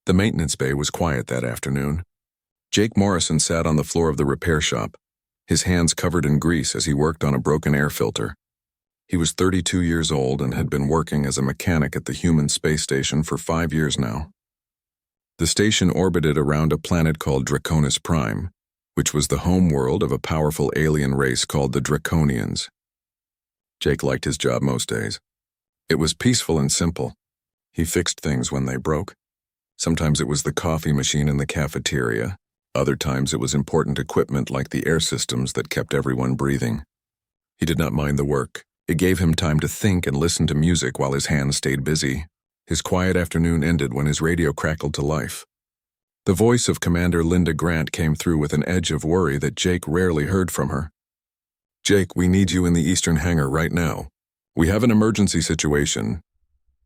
The maintenance bay was quiet that afternoon. Jake Morrison sat on the floor of the repair shop, his hands covered in grease as he worked on a broken air filter. He was 32 years old and had been working as a mechanic at the human space station for 5 years now. The station orbited around a planet called Draconis Prime, which was the home world of a powerful alien race called the Draconians. Jake liked his job most days. It was peaceful and simple. He fixed things when they broke. Sometimes it was the coffee machine in the cafeteria. Other times it was important equipment like the air systems that kept everyone breathing. He did not mind the work. It gave him time to think and listen to music while his hands stayed busy. His quiet afternoon ended when his radio crackled to life. The voice of Commander Linda Grant came through with an edge of worry that Jake rarely heard from her. "Jake, we need you in the eastern hangar right now. We have an emergency situation."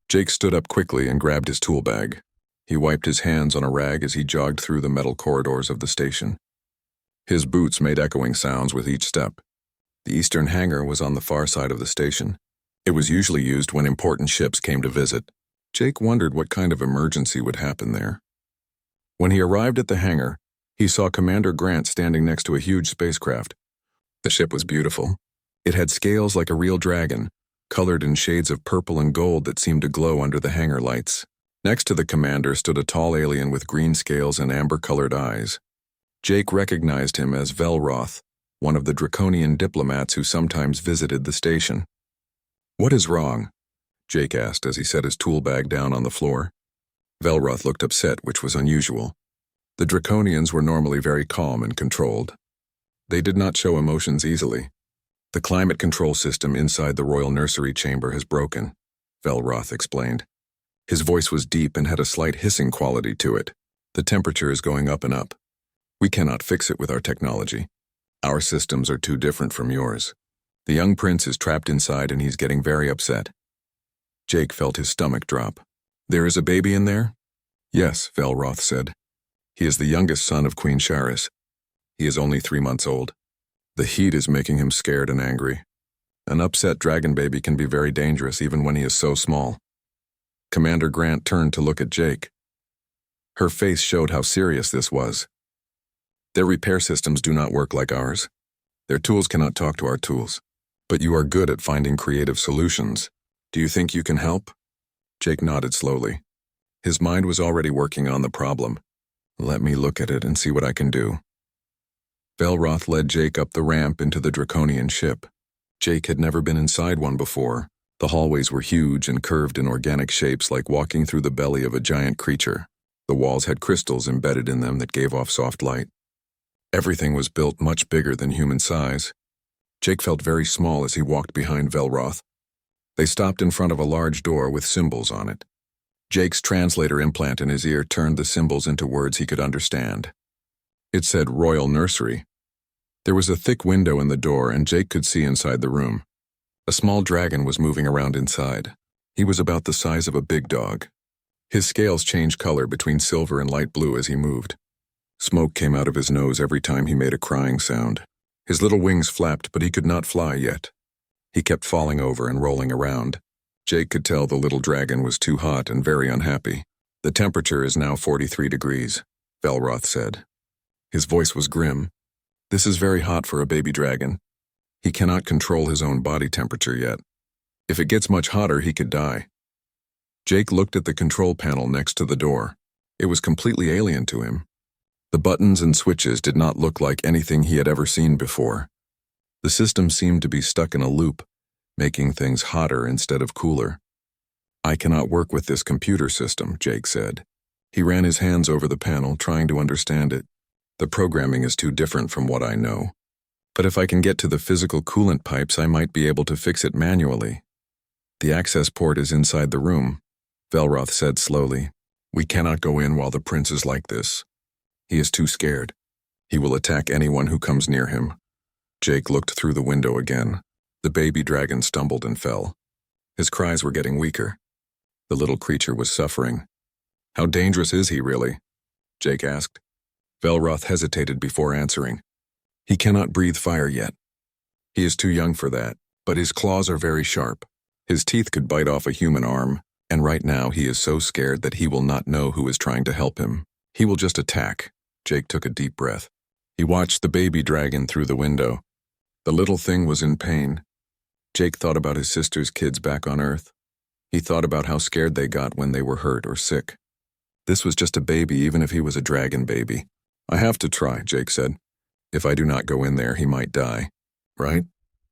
Jake stood up quickly and grabbed his tool bag. He wiped his hands on a rag as he jogged through the metal corridors of the station. His boots made echoing sounds with each step. The eastern hangar was on the far side of the station. It was usually used when important ships came to visit. Jake wondered what kind of emergency would happen there. When he arrived at the hangar, he saw Commander Grant standing next to a huge spacecraft. The ship was beautiful. It had scales like a real dragon, colored in shades of purple and gold that seemed to glow under the hangar lights. Next to the commander stood a tall alien with green scales and amber-colored eyes. Jake recognized him as Velroth, one of the Draconian diplomats who sometimes visited the station. "What is wrong?" Jake asked as he set his tool bag down on the floor. Velroth looked upset, which was unusual. The Draconians were normally very calm and controlled. They did not show emotions easily. "The climate control system inside the royal nursery chamber has broken," Velroth explained. His voice was deep and had a slight hissing quality to it. "The temperature is going up and up. We cannot fix it with our technology. Our systems are too different from yours. The young prince is trapped inside and he's getting very upset." Jake felt his stomach drop. "There is a baby in there?" "Yes," Velroth said. "He is the youngest son of Queen Charis. He is only 3 months old. The heat is making him scared and angry. An upset dragon baby can be very dangerous even when he is so small." Commander Grant turned to look at Jake. Her face showed how serious this was. "Their repair systems do not work like ours. Their tools cannot talk to our tools. But you are good at finding creative solutions. Do you think you can help?" Jake nodded slowly. His mind was already working on the problem. "Let me look at it and see what I can do." Velroth led Jake up the ramp into the Draconian ship. Jake had never been inside one before. The hallways were huge and curved in organic shapes like walking through the belly of a giant creature. The walls had crystals embedded in them that gave off soft light. Everything was built much bigger than human size. Jake felt very small as he walked behind Velroth. They stopped in front of a large door with symbols on it. Jake's translator implant in his ear turned the symbols into words he could understand. It said Royal Nursery. There was a thick window in the door and Jake could see inside the room. A small dragon was moving around inside. He was about the size of a big dog. His scales changed color between silver and light blue as he moved. Smoke came out of his nose every time he made a crying sound. His little wings flapped, but he could not fly yet. He kept falling over and rolling around. Jake could tell the little dragon was too hot and very unhappy. "The temperature is now 43 degrees, Velroth said. His voice was grim. "This is very hot for a baby dragon. He cannot control his own body temperature yet. If it gets much hotter, he could die." Jake looked at the control panel next to the door. It was completely alien to him. The buttons and switches did not look like anything he had ever seen before. The system seemed to be stuck in a loop, making things hotter instead of cooler. "I cannot work with this computer system," Jake said. He ran his hands over the panel, trying to understand it. "The programming is too different from what I know. But if I can get to the physical coolant pipes, I might be able to fix it manually." "The access port is inside the room," Velroth said slowly. "We cannot go in while the prince is like this. He is too scared. He will attack anyone who comes near him." Jake looked through the window again. The baby dragon stumbled and fell. His cries were getting weaker. The little creature was suffering. "How dangerous is he, really?" Jake asked. Velroth hesitated before answering. "He cannot breathe fire yet. He is too young for that, but his claws are very sharp. His teeth could bite off a human arm. And right now he is so scared that he will not know who is trying to help him. He will just attack. Jake took a deep breath. He watched the baby dragon through the window. The little thing was in pain. Jake thought about his sister's kids back on Earth. He thought about how scared they got when they were hurt or sick. This was just a baby, even if he was a dragon baby. I have to try, Jake said. If I do not go in there, he might die. Right?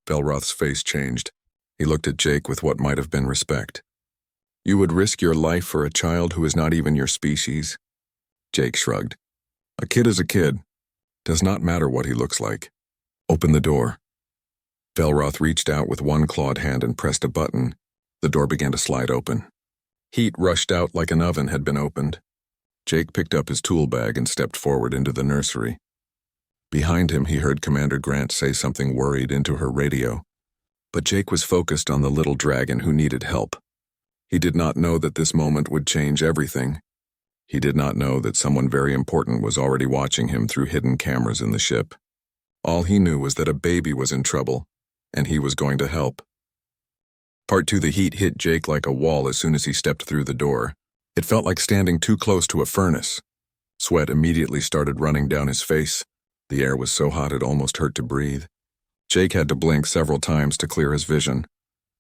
Velroth's face changed. He looked at Jake with what might have been respect. You would risk your life for a child who is not even your species? Jake shrugged. A kid is a kid. Does not matter what he looks like. Open the door. Velroth reached out with one clawed hand and pressed a button. The door began to slide open. Heat rushed out like an oven had been opened. Jake picked up his tool bag and stepped forward into the nursery. Behind him, he heard Commander Grant say something worried into her radio. But Jake was focused on the little dragon who needed help. He did not know that this moment would change everything. He did not know that someone very important was already watching him through hidden cameras in the ship. All he knew was that a baby was in trouble, and he was going to help. Part 2. The heat hit Jake like a wall as soon as he stepped through the door. It felt like standing too close to a furnace. Sweat immediately started running down his face. The air was so hot it almost hurt to breathe. Jake had to blink several times to clear his vision.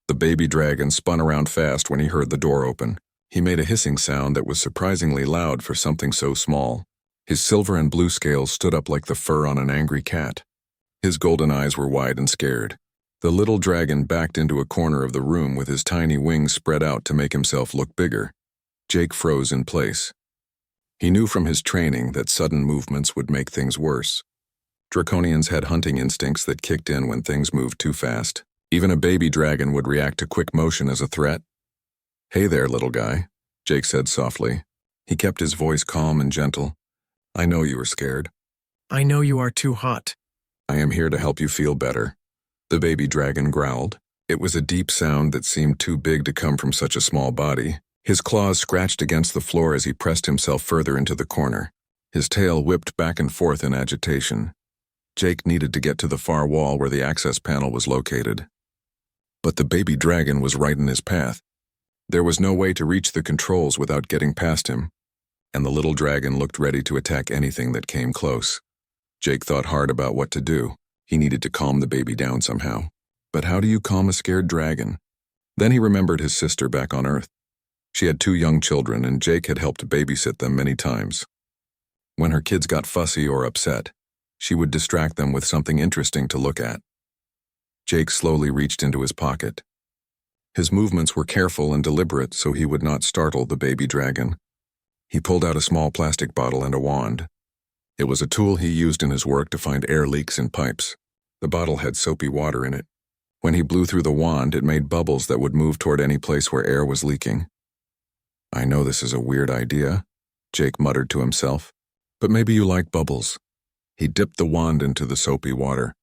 The baby dragon spun around fast when he heard the door open. He made a hissing sound that was surprisingly loud for something so small. His silver and blue scales stood up like the fur on an angry cat. His golden eyes were wide and scared. The little dragon backed into a corner of the room with his tiny wings spread out to make himself look bigger. Jake froze in place. He knew from his training that sudden movements would make things worse. Draconians had hunting instincts that kicked in when things moved too fast. Even a baby dragon would react to quick motion as a threat. Hey there, little guy, Jake said softly. He kept his voice calm and gentle. I know you are scared. I know you are too hot. I am here to help you feel better. The baby dragon growled. It was a deep sound that seemed too big to come from such a small body. His claws scratched against the floor as he pressed himself further into the corner. His tail whipped back and forth in agitation. Jake needed to get to the far wall where the access panel was located. But the baby dragon was right in his path. There was no way to reach the controls without getting past him, and the little dragon looked ready to attack anything that came close. Jake thought hard about what to do. He needed to calm the baby down somehow. But how do you calm a scared dragon? Then he remembered his sister back on Earth. She had 2 young children, and Jake had helped babysit them many times. When her kids got fussy or upset, she would distract them with something interesting to look at. Jake slowly reached into his pocket. His movements were careful and deliberate so he would not startle the baby dragon. He pulled out a small plastic bottle and a wand. It was a tool he used in his work to find air leaks in pipes. The bottle had soapy water in it. When he blew through the wand, it made bubbles that would move toward any place where air was leaking. I know this is a weird idea, Jake muttered to himself, but maybe you like bubbles. He dipped the wand into the soapy water.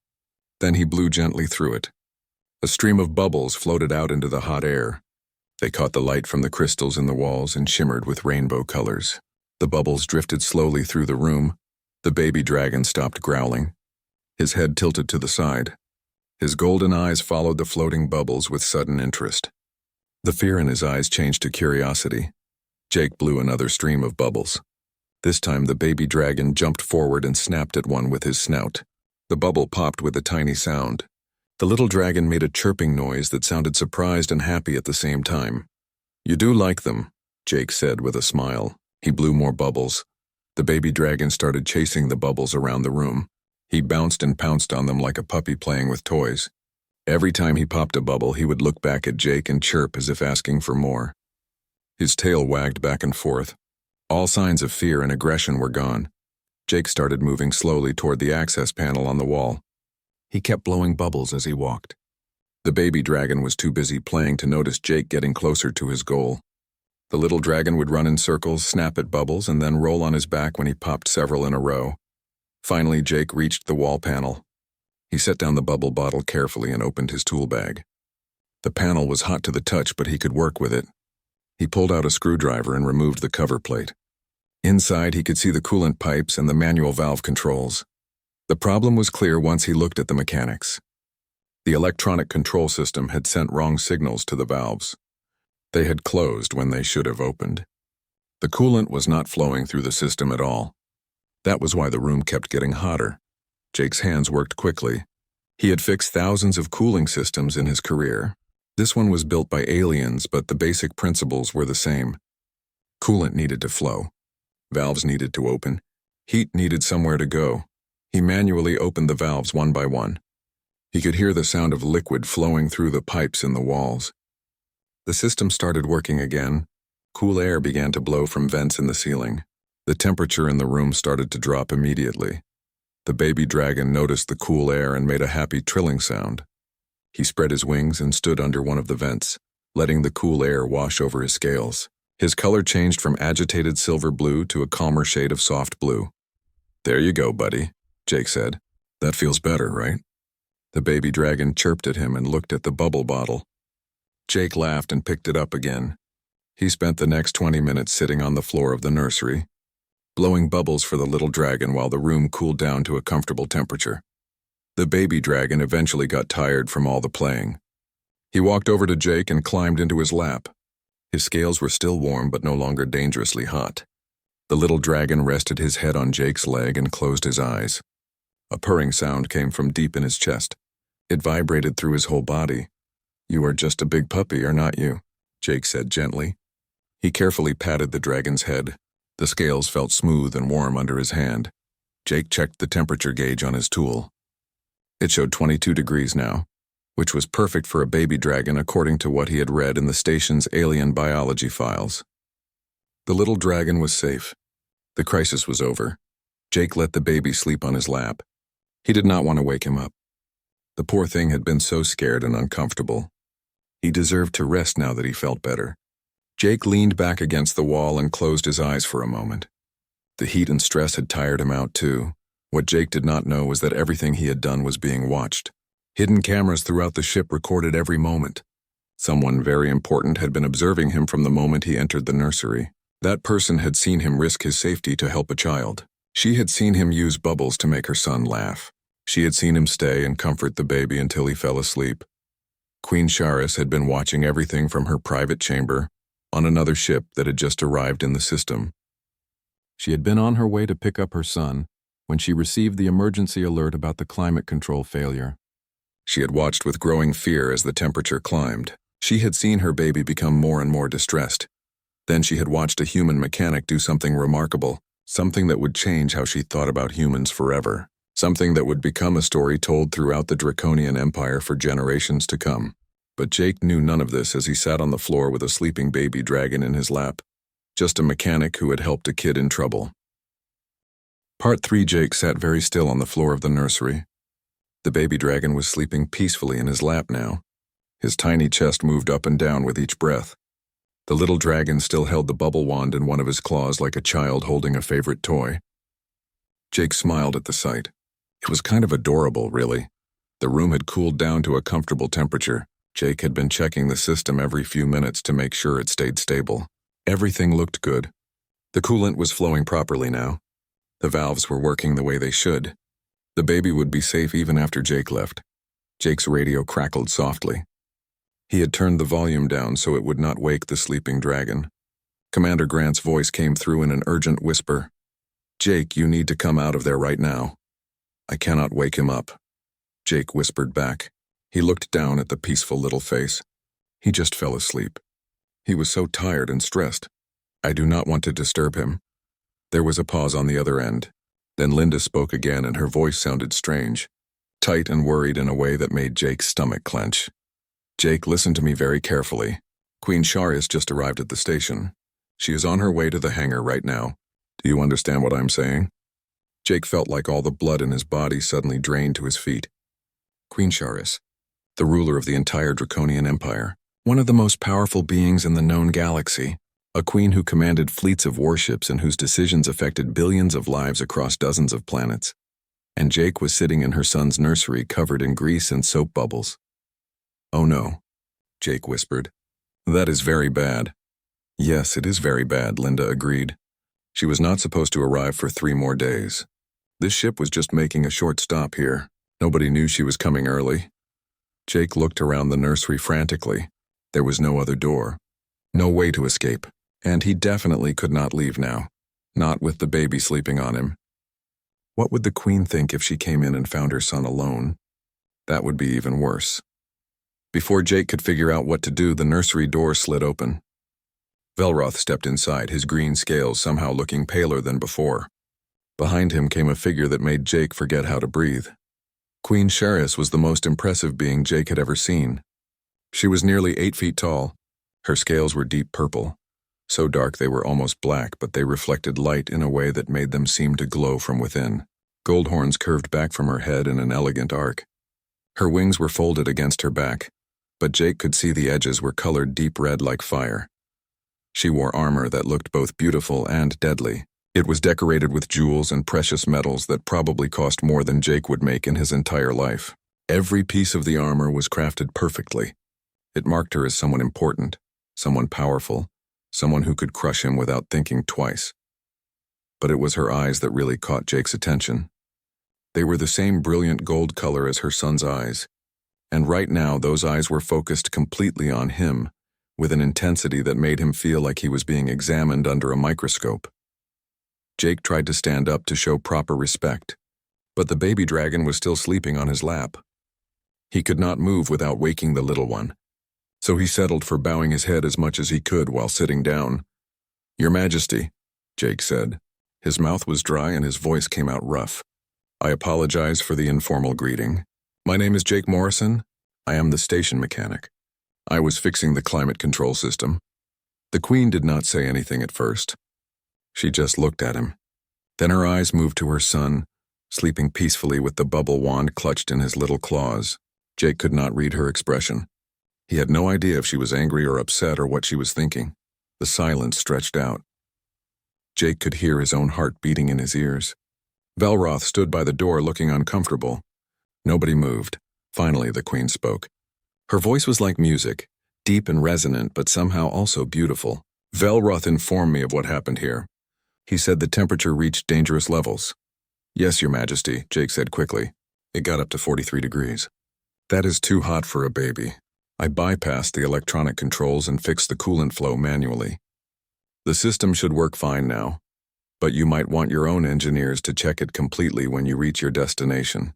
Then he blew gently through it. A stream of bubbles floated out into the hot air. They caught the light from the crystals in the walls and shimmered with rainbow colors. The bubbles drifted slowly through the room. The baby dragon stopped growling. His head tilted to the side. His golden eyes followed the floating bubbles with sudden interest. The fear in his eyes changed to curiosity. Jake blew another stream of bubbles. This time the baby dragon jumped forward and snapped at one with his snout. The bubble popped with a tiny sound. The little dragon made a chirping noise that sounded surprised and happy at the same time. You do like them, Jake said with a smile. He blew more bubbles. The baby dragon started chasing the bubbles around the room. He bounced and pounced on them like a puppy playing with toys. Every time he popped a bubble, he would look back at Jake and chirp as if asking for more. His tail wagged back and forth. All signs of fear and aggression were gone. Jake started moving slowly toward the access panel on the wall. He kept blowing bubbles as he walked. The baby dragon was too busy playing to notice Jake getting closer to his goal. The little dragon would run in circles, snap at bubbles, and then roll on his back when he popped several in a row. Finally, Jake reached the wall panel. He set down the bubble bottle carefully and opened his tool bag. The panel was hot to the touch, but he could work with it. He pulled out a screwdriver and removed the cover plate. Inside, he could see the coolant pipes and the manual valve controls. The problem was clear once he looked at the mechanics. The electronic control system had sent wrong signals to the valves. They had closed when they should have opened. The coolant was not flowing through the system at all. That was why the room kept getting hotter. Jake's hands worked quickly. He had fixed thousands of cooling systems in his career. This one was built by aliens, but the basic principles were the same. Coolant needed to flow. Valves needed to open. Heat needed somewhere to go. He manually opened the valves one by one. He could hear the sound of liquid flowing through the pipes in the walls. The system started working again. Cool air began to blow from vents in the ceiling. The temperature in the room started to drop immediately. The baby dragon noticed the cool air and made a happy trilling sound. He spread his wings and stood under one of the vents, letting the cool air wash over his scales. His color changed from agitated silver blue to a calmer shade of soft blue. "There you go, buddy," Jake said. "That feels better, right?" The baby dragon chirped at him and looked at the bubble bottle. Jake laughed and picked it up again. He spent the next 20 minutes sitting on the floor of the nursery, blowing bubbles for the little dragon while the room cooled down to a comfortable temperature. The baby dragon eventually got tired from all the playing. He walked over to Jake and climbed into his lap. His scales were still warm but no longer dangerously hot. The little dragon rested his head on Jake's leg and closed his eyes. A purring sound came from deep in his chest. It vibrated through his whole body. "You are just a big puppy, are not you?" Jake said gently. He carefully patted the dragon's head. The scales felt smooth and warm under his hand. Jake checked the temperature gauge on his tool. It showed 22 degrees now, which was perfect for a baby dragon according to what he had read in the station's alien biology files. The little dragon was safe. The crisis was over. Jake let the baby sleep on his lap. He did not want to wake him up. The poor thing had been so scared and uncomfortable. He deserved to rest now that he felt better. Jake leaned back against the wall and closed his eyes for a moment. The heat and stress had tired him out too. What Jake did not know was that everything he had done was being watched. Hidden cameras throughout the ship recorded every moment. Someone very important had been observing him from the moment he entered the nursery. That person had seen him risk his safety to help a child. She had seen him use bubbles to make her son laugh. She had seen him stay and comfort the baby until he fell asleep. Queen Charis had been watching everything from her private chamber on another ship that had just arrived in the system. She had been on her way to pick up her son when she received the emergency alert about the climate control failure. She had watched with growing fear as the temperature climbed. She had seen her baby become more and more distressed. Then she had watched a human mechanic do something remarkable, something that would change how she thought about humans forever, something that would become a story told throughout the Draconian Empire for generations to come. But Jake knew none of this as he sat on the floor with a sleeping baby dragon in his lap, just a mechanic who had helped a kid in trouble. Part 3. Jake sat very still on the floor of the nursery. The baby dragon was sleeping peacefully in his lap now. His tiny chest moved up and down with each breath. The little dragon still held the bubble wand in one of his claws like a child holding a favorite toy. Jake smiled at the sight. It was kind of adorable, really. The room had cooled down to a comfortable temperature. Jake had been checking the system every few minutes to make sure it stayed stable. Everything looked good. The coolant was flowing properly now. The valves were working the way they should. The baby would be safe even after Jake left. Jake's radio crackled softly. He had turned the volume down so it would not wake the sleeping dragon. Commander Grant's voice came through in an urgent whisper. "Jake, you need to come out of there right now." "I cannot wake him up," Jake whispered back. He looked down at the peaceful little face. He just fell asleep. He was so tired and stressed. "I do not want to disturb him." There was a pause on the other end. Then Linda spoke again and her voice sounded strange, tight and worried in a way that made Jake's stomach clench. "Jake, listen to me very carefully. Queen Charis just arrived at the station. She is on her way to the hangar right now. Do you understand what I'm saying?" Jake felt like all the blood in his body suddenly drained to his feet. Queen Charis, the ruler of the entire Draconian Empire, one of the most powerful beings in the known galaxy, a queen who commanded fleets of warships and whose decisions affected billions of lives across dozens of planets. And Jake was sitting in her son's nursery covered in grease and soap bubbles. "Oh no," Jake whispered. "That is very bad." "Yes, it is very bad," Linda agreed. She was not supposed to arrive for 3 more days. This ship was just making a short stop here. Nobody knew she was coming early. Jake looked around the nursery frantically. There was no other door. No way to escape, and he definitely could not leave now, not with the baby sleeping on him. What would the Queen think if she came in and found her son alone? That would be even worse. Before Jake could figure out what to do, the nursery door slid open. Velroth stepped inside, his green scales somehow looking paler than before. Behind him came a figure that made Jake forget how to breathe. Queen Sheris was the most impressive being Jake had ever seen. She was nearly 8 feet tall. Her scales were deep purple, so dark they were almost black, but they reflected light in a way that made them seem to glow from within. Gold horns curved back from her head in an elegant arc. Her wings were folded against her back, but Jake could see the edges were colored deep red like fire. She wore armor that looked both beautiful and deadly. It was decorated with jewels and precious metals that probably cost more than Jake would make in his entire life. Every piece of the armor was crafted perfectly. It marked her as someone important, someone powerful, someone who could crush him without thinking twice. But it was her eyes that really caught Jake's attention. They were the same brilliant gold color as her son's eyes, and right now those eyes were focused completely on him, with an intensity that made him feel like he was being examined under a microscope. Jake tried to stand up to show proper respect, but the baby dragon was still sleeping on his lap. He could not move without waking the little one, so he settled for bowing his head as much as he could while sitting down. "Your Majesty," Jake said. His mouth was dry and his voice came out rough. "I apologize for the informal greeting. My name is Jake Morrison. I am the station mechanic. I was fixing the climate control system." The Queen did not say anything at first. She just looked at him. Then her eyes moved to her son, sleeping peacefully with the bubble wand clutched in his little claws. Jake could not read her expression. He had no idea if she was angry or upset or what she was thinking. The silence stretched out. Jake could hear his own heart beating in his ears. Velroth stood by the door looking uncomfortable. Nobody moved. Finally, the Queen spoke. Her voice was like music, deep and resonant, but somehow also beautiful. "Velroth informed me of what happened here. He said the temperature reached dangerous levels." "Yes, Your Majesty," Jake said quickly. "It got up to 43 degrees. That is too hot for a baby. I bypassed the electronic controls and fixed the coolant flow manually. The system should work fine now, but you might want your own engineers to check it completely when you reach your destination."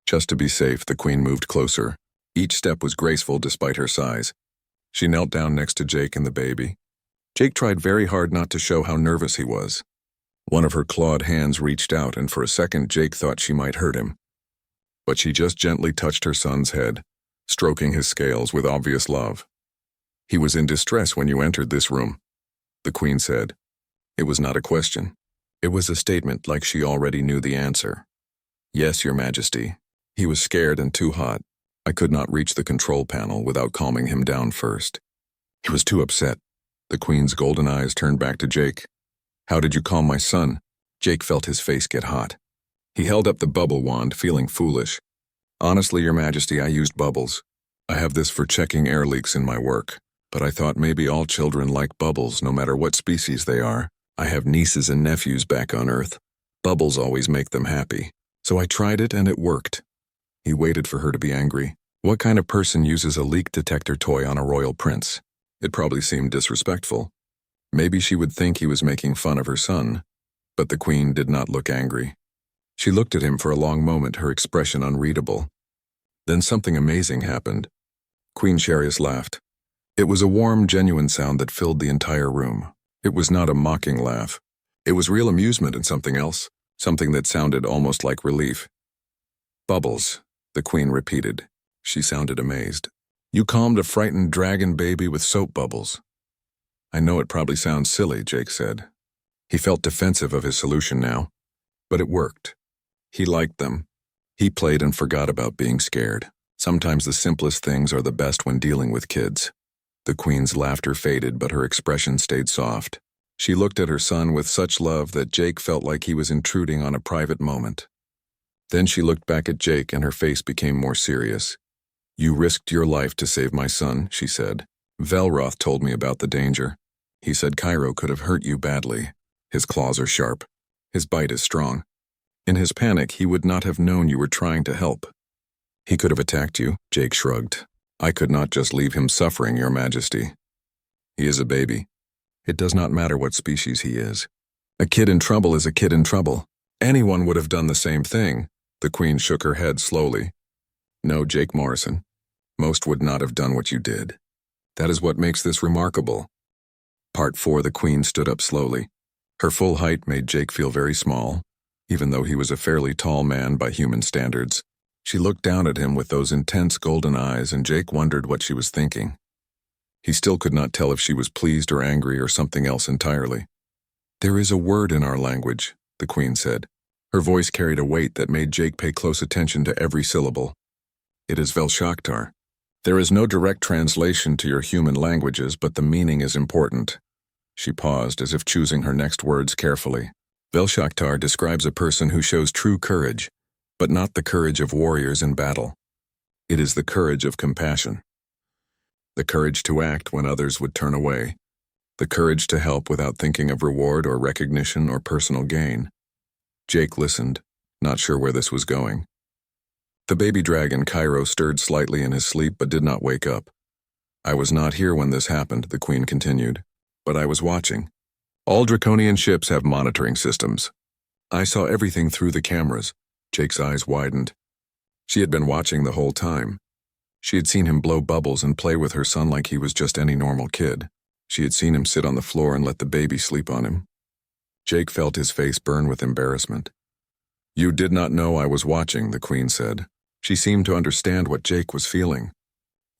Just to be safe, the Queen moved closer. Each step was graceful despite her size. She knelt down next to Jake and the baby. Jake tried very hard not to show how nervous he was. One of her clawed hands reached out, and for a second Jake thought she might hurt him. But she just gently touched her son's head, stroking his scales with obvious love. "He was in distress when you entered this room," the Queen said. It was not a question. It was a statement like she already knew the answer. "Yes, Your Majesty. He was scared and too hot. I could not reach the control panel without calming him down first. He was too upset." The Queen's golden eyes turned back to Jake. "How did you calm my son?" Jake felt his face get hot. He held up the bubble wand, feeling foolish. "Honestly, Your Majesty, I used bubbles. I have this for checking air leaks in my work, but I thought maybe all children like bubbles no matter what species they are. I have nieces and nephews back on Earth. Bubbles always make them happy. So I tried it and it worked." He waited for her to be angry. What kind of person uses a leak detector toy on a royal prince? It probably seemed disrespectful. Maybe she would think he was making fun of her son, but the Queen did not look angry. She looked at him for a long moment, her expression unreadable. Then something amazing happened. Queen Sheris laughed. It was a warm, genuine sound that filled the entire room. It was not a mocking laugh. It was real amusement and something else, something that sounded almost like relief. "Bubbles," the Queen repeated. She sounded amazed. "You calmed a frightened dragon baby with soap bubbles." "I know it probably sounds silly," Jake said. He felt defensive of his solution now, but it worked. He liked them. He played and forgot about being scared. Sometimes the simplest things are the best when dealing with kids. The Queen's laughter faded, but her expression stayed soft. She looked at her son with such love that Jake felt like he was intruding on a private moment. Then she looked back at Jake and her face became more serious. "You risked your life to save my son," she said. "Velroth told me about the danger. He said Cairo could have hurt you badly. His claws are sharp. His bite is strong. In his panic, he would not have known you were trying to help. He could have attacked you," Jake shrugged. "I could not just leave him suffering, Your Majesty." He is a baby. It does not matter what species he is. A kid in trouble is a kid in trouble. Anyone would have done the same thing. The Queen shook her head slowly. No, Jake Morrison. Most would not have done what you did. That is what makes this remarkable. Part 4. The Queen stood up slowly. Her full height made Jake feel very small, even though he was a fairly tall man by human standards. She looked down at him with those intense golden eyes, and Jake wondered what she was thinking. He still could not tell if she was pleased or angry or something else entirely. There is a word in our language, the Queen said. Her voice carried a weight that made Jake pay close attention to every syllable. It is Velshaktar. There is no direct translation to your human languages, but the meaning is important. She paused, as if choosing her next words carefully. Velshaktar describes a person who shows true courage, but not the courage of warriors in battle. It is the courage of compassion. The courage to act when others would turn away. The courage to help without thinking of reward or recognition or personal gain. Jake listened, not sure where this was going. The baby dragon Cairo stirred slightly in his sleep but did not wake up. I was not here when this happened, the Queen continued, but I was watching. All Draconian ships have monitoring systems. I saw everything through the cameras. Jake's eyes widened. She had been watching the whole time. She had seen him blow bubbles and play with her son like he was just any normal kid. She had seen him sit on the floor and let the baby sleep on him. Jake felt his face burn with embarrassment. You did not know I was watching, the Queen said. She seemed to understand what Jake was feeling.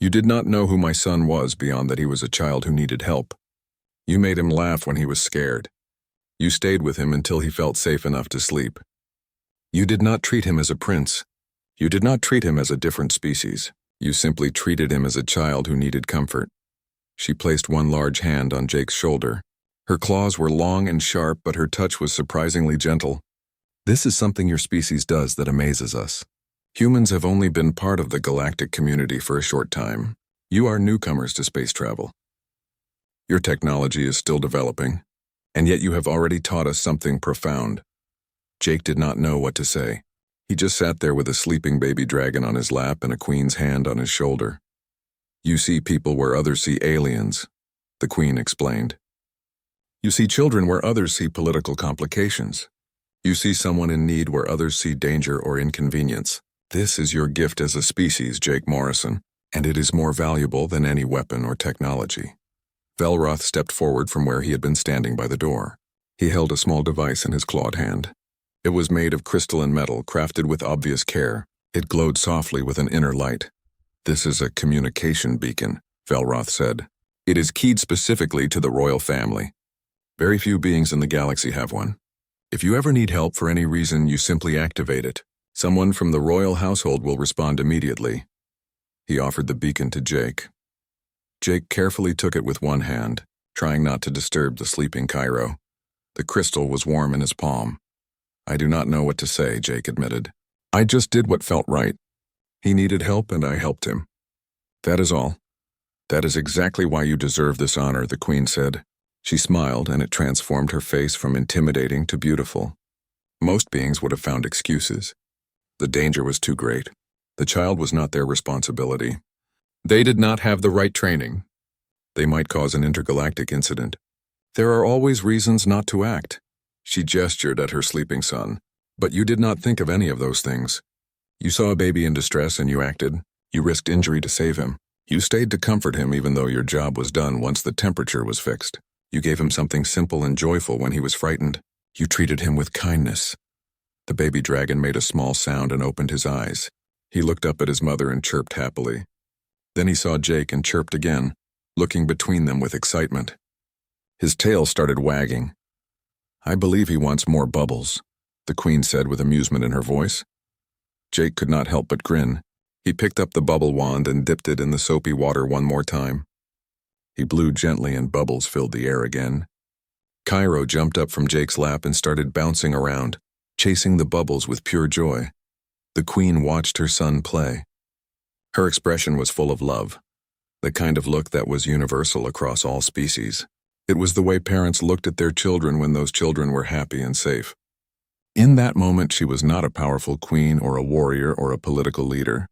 You did not know who my son was beyond that he was a child who needed help. You made him laugh when he was scared. You stayed with him until he felt safe enough to sleep. You did not treat him as a prince. You did not treat him as a different species. You simply treated him as a child who needed comfort. She placed one large hand on Jake's shoulder. Her claws were long and sharp, but her touch was surprisingly gentle. This is something your species does that amazes us. Humans have only been part of the galactic community for a short time. You are newcomers to space travel. Your technology is still developing, and yet you have already taught us something profound. Jake did not know what to say. He just sat there with a sleeping baby dragon on his lap and a Queen's hand on his shoulder. You see people where others see aliens, the Queen explained. You see children where others see political complications. You see someone in need where others see danger or inconvenience. This is your gift as a species, Jake Morrison, and it is more valuable than any weapon or technology. Velroth stepped forward from where he had been standing by the door. He held a small device in his clawed hand. It was made of crystalline metal, crafted with obvious care. It glowed softly with an inner light. This is a communication beacon, Velroth said. It is keyed specifically to the royal family. Very few beings in the galaxy have one. If you ever need help for any reason, you simply activate it. Someone from the royal household will respond immediately. He offered the beacon to Jake. Jake carefully took it with one hand, trying not to disturb the sleeping Cairo. The crystal was warm in his palm. I do not know what to say, Jake admitted. I just did what felt right. He needed help and I helped him. That is all. That is exactly why you deserve this honor, the Queen said. She smiled, and it transformed her face from intimidating to beautiful. Most beings would have found excuses. The danger was too great. The child was not their responsibility. They did not have the right training. They might cause an intergalactic incident. There are always reasons not to act. She gestured at her sleeping son. But you did not think of any of those things. You saw a baby in distress and you acted. You risked injury to save him. You stayed to comfort him even though your job was done once the temperature was fixed. You gave him something simple and joyful when he was frightened. You treated him with kindness. The baby dragon made a small sound and opened his eyes. He looked up at his mother and chirped happily. Then he saw Jake and chirped again, looking between them with excitement. His tail started wagging. I believe he wants more bubbles, the Queen said with amusement in her voice. Jake could not help but grin. He picked up the bubble wand and dipped it in the soapy water one more time. He blew gently and bubbles filled the air again. Cairo jumped up from Jake's lap and started bouncing around, chasing the bubbles with pure joy. The Queen watched her son play. Her expression was full of love, the kind of look that was universal across all species. It was the way parents looked at their children when those children were happy and safe. In that moment, she was not a powerful queen or a warrior or a political leader.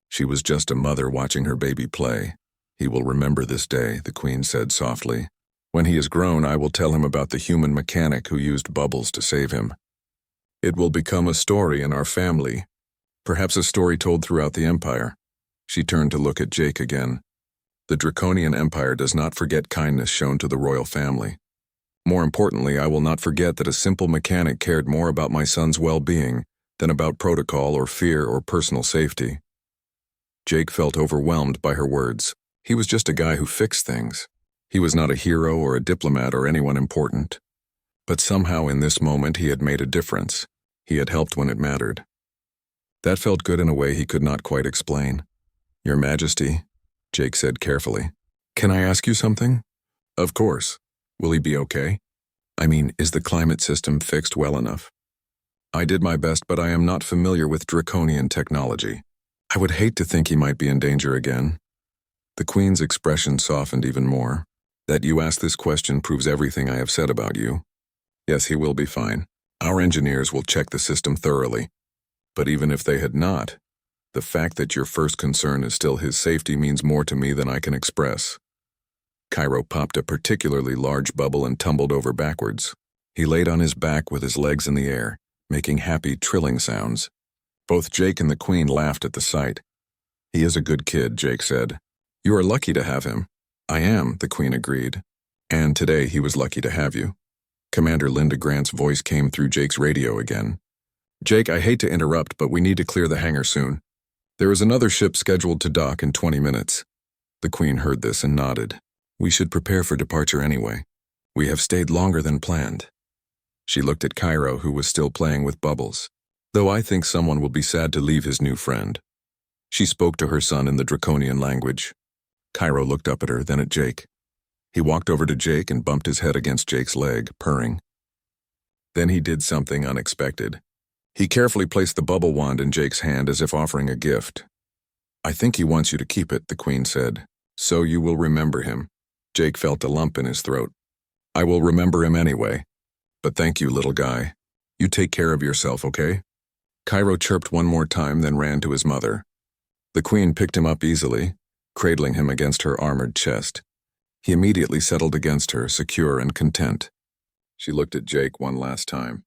She was just a mother watching her baby play. He will remember this day, the Queen said softly. When he is grown, I will tell him about the human mechanic who used bubbles to save him. It will become a story in our family, perhaps a story told throughout the Empire. She turned to look at Jake again. The Draconian Empire does not forget kindness shown to the royal family. More importantly, I will not forget that a simple mechanic cared more about my son's well-being than about protocol or fear or personal safety. Jake felt overwhelmed by her words. He was just a guy who fixed things. He was not a hero or a diplomat or anyone important. But somehow in this moment he had made a difference. He had helped when it mattered. That felt good in a way he could not quite explain. Your Majesty, Jake said carefully. Can I ask you something? Of course. Will he be okay? I mean, is the climate system fixed well enough? I did my best, but I am not familiar with draconian technology. I would hate to think he might be in danger again. The Queen's expression softened even more. That you ask this question proves everything I have said about you. Yes, he will be fine. Our engineers will check the system thoroughly. But even if they had not, the fact that your first concern is still his safety means more to me than I can express. Cairo popped a particularly large bubble and tumbled over backwards. He laid on his back with his legs in the air, making happy, trilling sounds. Both Jake and the Queen laughed at the sight. He is a good kid, Jake said. You are lucky to have him. I am, the Queen agreed. And today he was lucky to have you. Commander Linda Grant's voice came through Jake's radio again. Jake, I hate to interrupt, but we need to clear the hangar soon. There is another ship scheduled to dock in 20 minutes. The Queen heard this and nodded. We should prepare for departure anyway. We have stayed longer than planned. She looked at Cairo, who was still playing with bubbles. Though I think someone will be sad to leave his new friend. She spoke to her son in the Draconian language. Cairo looked up at her, then at Jake. He walked over to Jake and bumped his head against Jake's leg, purring. Then he did something unexpected. He carefully placed the bubble wand in Jake's hand as if offering a gift. I think he wants you to keep it, the Queen said. So you will remember him. Jake felt a lump in his throat. I will remember him anyway. But thank you, little guy. You take care of yourself, okay? Cairo chirped one more time, then ran to his mother. The Queen picked him up easily, cradling him against her armored chest. He immediately settled against her, secure and content. She looked at Jake one last time.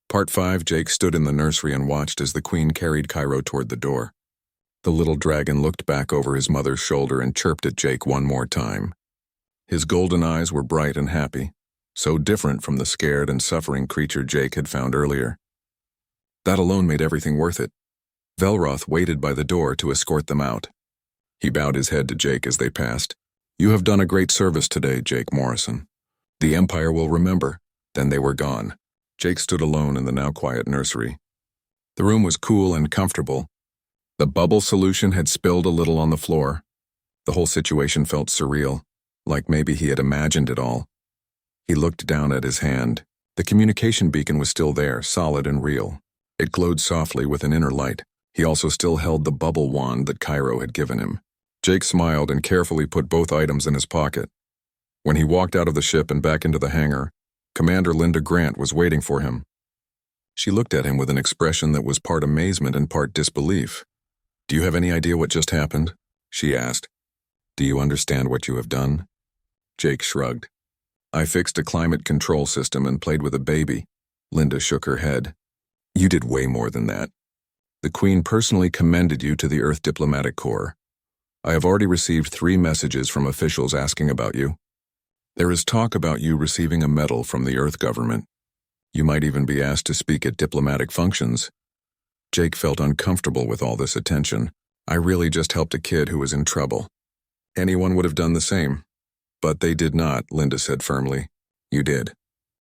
Part 5. Jake stood in the nursery and watched as the Queen carried Cairo toward the door. The little dragon looked back over his mother's shoulder and chirped at Jake one more time. His golden eyes were bright and happy, so different from the scared and suffering creature Jake had found earlier. That alone made everything worth it. Velroth waited by the door to escort them out. He bowed his head to Jake as they passed. You have done a great service today, Jake Morrison. The Empire will remember. Then they were gone. Jake stood alone in the now quiet nursery. The room was cool and comfortable. The bubble solution had spilled a little on the floor. The whole situation felt surreal, like maybe he had imagined it all. He looked down at his hand. The communication beacon was still there, solid and real. It glowed softly with an inner light. He also still held the bubble wand that Cairo had given him. Jake smiled and carefully put both items in his pocket. When he walked out of the ship and back into the hangar, Commander Linda Grant was waiting for him. She looked at him with an expression that was part amazement and part disbelief. Do you have any idea what just happened? She asked. Do you understand what you have done? Jake shrugged. I fixed a climate control system and played with a baby. Linda shook her head. You did way more than that. The Queen personally commended you to the Earth Diplomatic Corps. I have already received 3 messages from officials asking about you. There is talk about you receiving a medal from the Earth government. You might even be asked to speak at diplomatic functions. Jake felt uncomfortable with all this attention. I really just helped a kid who was in trouble. Anyone would have done the same. But they did not, Linda said firmly. You did.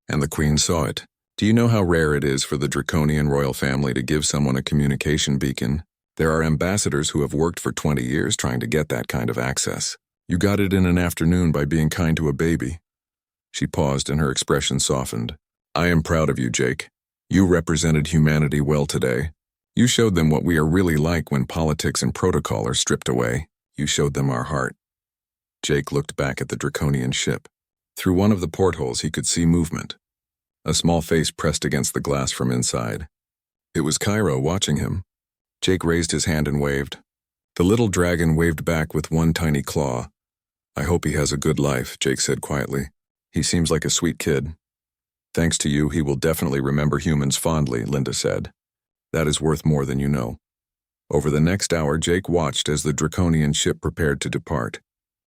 And the Queen saw it. Do you know how rare it is for the Draconian royal family to give someone a communication beacon? There are ambassadors who have worked for 20 years trying to get that kind of access. You got it in an afternoon by being kind to a baby. She paused and her expression softened. I am proud of you, Jake. You represented humanity well today. You showed them what we are really like when politics and protocol are stripped away. You showed them our heart. Jake looked back at the Draconian ship. Through one of the portholes he could see movement. A small face pressed against the glass from inside. It was Cairo watching him. Jake raised his hand and waved. The little dragon waved back with one tiny claw. "I hope he has a good life," Jake said quietly. "He seems like a sweet kid." "Thanks to you, he will definitely remember humans fondly," Linda said. "That is worth more than you know." Over the next hour, Jake watched as the draconian ship prepared to depart.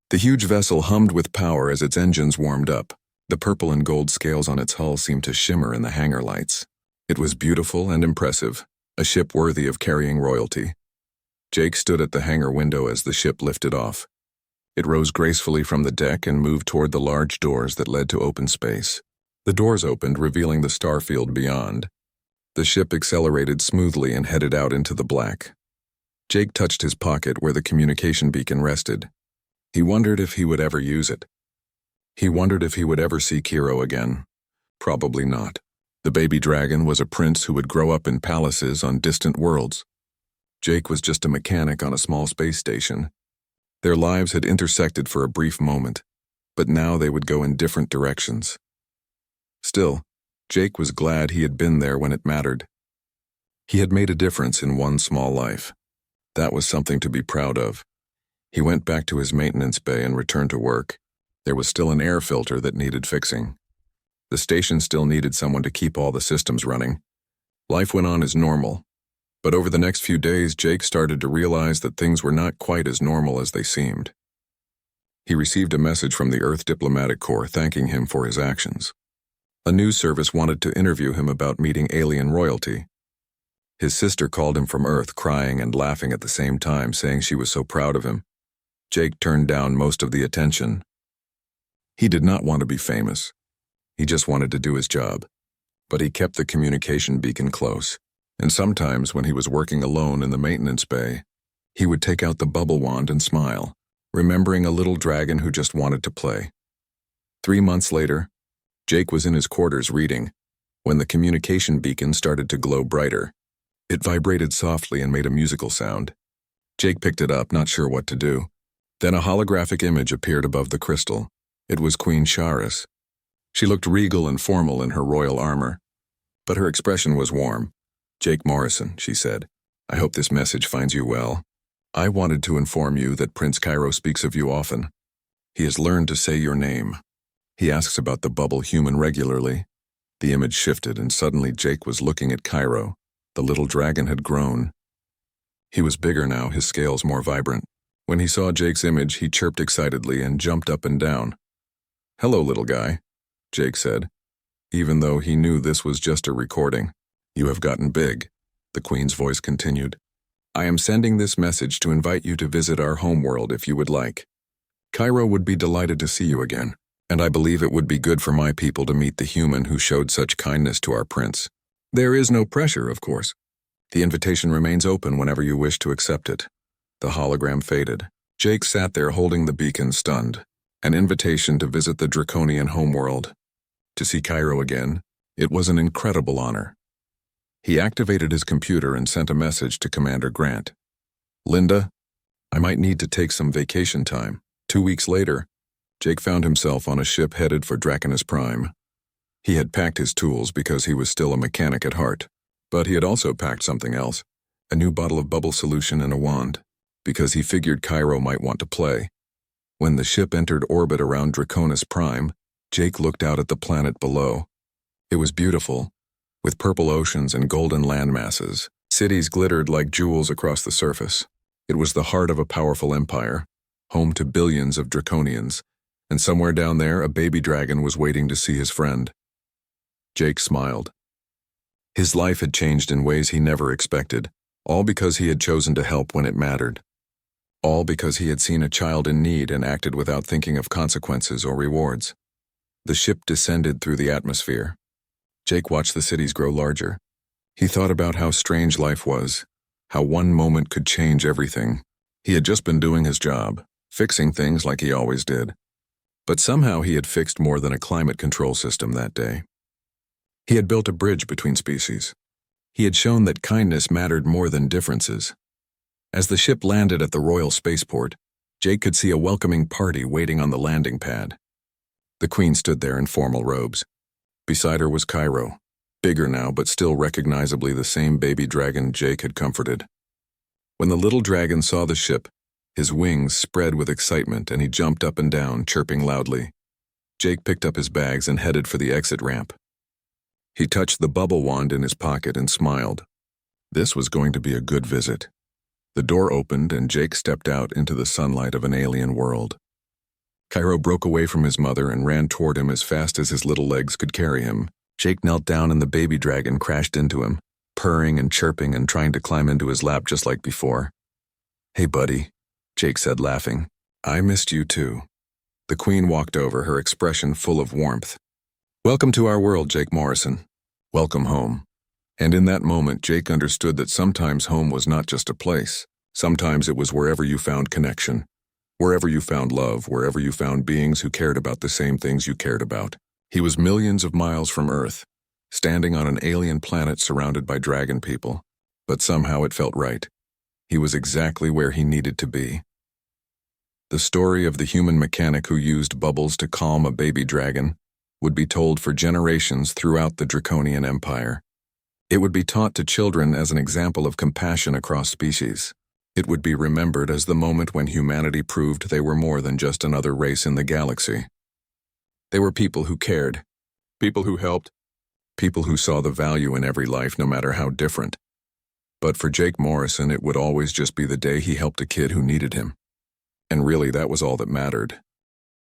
The huge vessel hummed with power as its engines warmed up. The purple and gold scales on its hull seemed to shimmer in the hangar lights. It was beautiful and impressive, a ship worthy of carrying royalty. Jake stood at the hangar window as the ship lifted off. It rose gracefully from the deck and moved toward the large doors that led to open space. The doors opened, revealing the starfield beyond. The ship accelerated smoothly and headed out into the black. Jake touched his pocket where the communication beacon rested. He wondered if he would ever use it. He wondered if he would ever see Kiro again. Probably not. The baby dragon was a prince who would grow up in palaces on distant worlds. Jake was just a mechanic on a small space station. Their lives had intersected for a brief moment, but now they would go in different directions. Still, Jake was glad he had been there when it mattered. He had made a difference in one small life. That was something to be proud of. He went back to his maintenance bay and returned to work. There was still an air filter that needed fixing. The station still needed someone to keep all the systems running. Life went on as normal. But over the next few days, Jake started to realize that things were not quite as normal as they seemed. He received a message from the Earth Diplomatic Corps thanking him for his actions. A news service wanted to interview him about meeting alien royalty. His sister called him from Earth, crying and laughing at the same time, saying she was so proud of him. Jake turned down most of the attention. He did not want to be famous. He just wanted to do his job. But he kept the communication beacon close. And sometimes, when he was working alone in the maintenance bay, he would take out the bubble wand and smile, remembering a little dragon who just wanted to play. 3 months later, Jake was in his quarters reading, when the communication beacon started to glow brighter. It vibrated softly and made a musical sound. Jake picked it up, not sure what to do. Then a holographic image appeared above the crystal. It was Queen Charis. She looked regal and formal in her royal armor, but her expression was warm. "Jake Morrison," she said, "I hope this message finds you well. I wanted to inform you that Prince Cairo speaks of you often. He has learned to say your name. He asks about the bubble human regularly." The image shifted, and suddenly Jake was looking at Cairo. The little dragon had grown. He was bigger now, his scales more vibrant. When he saw Jake's image, he chirped excitedly and jumped up and down. "Hello, little guy," Jake said, even though he knew this was just a recording. "You have gotten big," the Queen's voice continued. "I am sending this message to invite you to visit our homeworld if you would like. Cairo would be delighted to see you again, and I believe it would be good for my people to meet the human who showed such kindness to our prince. There is no pressure, of course. The invitation remains open whenever you wish to accept it." The hologram faded. Jake sat there holding the beacon, stunned. An invitation to visit the draconian homeworld. To see Cairo again, it was an incredible honor. He activated his computer and sent a message to Commander Grant. "Linda, I might need to take some vacation time." 2 weeks later, Jake found himself on a ship headed for Draconis Prime. He had packed his tools because he was still a mechanic at heart, but he had also packed something else, a new bottle of bubble solution and a wand, because he figured Cairo might want to play. When the ship entered orbit around Draconis Prime, Jake looked out at the planet below. It was beautiful, with purple oceans and golden landmasses. Cities glittered like jewels across the surface. It was the heart of a powerful empire, home to billions of draconians, and somewhere down there a baby dragon was waiting to see his friend. Jake smiled. His life had changed in ways he never expected, all because he had chosen to help when it mattered. All because he had seen a child in need and acted without thinking of consequences or rewards. The ship descended through the atmosphere. Jake watched the cities grow larger. He thought about how strange life was, how one moment could change everything. He had just been doing his job, fixing things like he always did. But somehow he had fixed more than a climate control system that day. He had built a bridge between species. He had shown that kindness mattered more than differences. As the ship landed at the Royal Spaceport, Jake could see a welcoming party waiting on the landing pad. The Queen stood there in formal robes. Beside her was Cairo, bigger now but still recognizably the same baby dragon Jake had comforted. When the little dragon saw the ship, his wings spread with excitement and he jumped up and down, chirping loudly. Jake picked up his bags and headed for the exit ramp. He touched the bubble wand in his pocket and smiled. This was going to be a good visit. The door opened and Jake stepped out into the sunlight of an alien world. Cairo broke away from his mother and ran toward him as fast as his little legs could carry him. Jake knelt down and the baby dragon crashed into him, purring and chirping and trying to climb into his lap just like before. "Hey, buddy," Jake said, laughing. "I missed you too." The Queen walked over, her expression full of warmth. "Welcome to our world, Jake Morrison. Welcome home." And in that moment, Jake understood that sometimes home was not just a place. Sometimes it was wherever you found connection, wherever you found love, wherever you found beings who cared about the same things you cared about. He was millions of miles from Earth, standing on an alien planet surrounded by dragon people, but somehow it felt right. He was exactly where he needed to be. The story of the human mechanic who used bubbles to calm a baby dragon would be told for generations throughout the Draconian Empire. It would be taught to children as an example of compassion across species. It would be remembered as the moment when humanity proved they were more than just another race in the galaxy. They were people who cared, people who helped, people who saw the value in every life no matter how different. But for Jake Morrison, it would always just be the day he helped a kid who needed him. And really, that was all that mattered.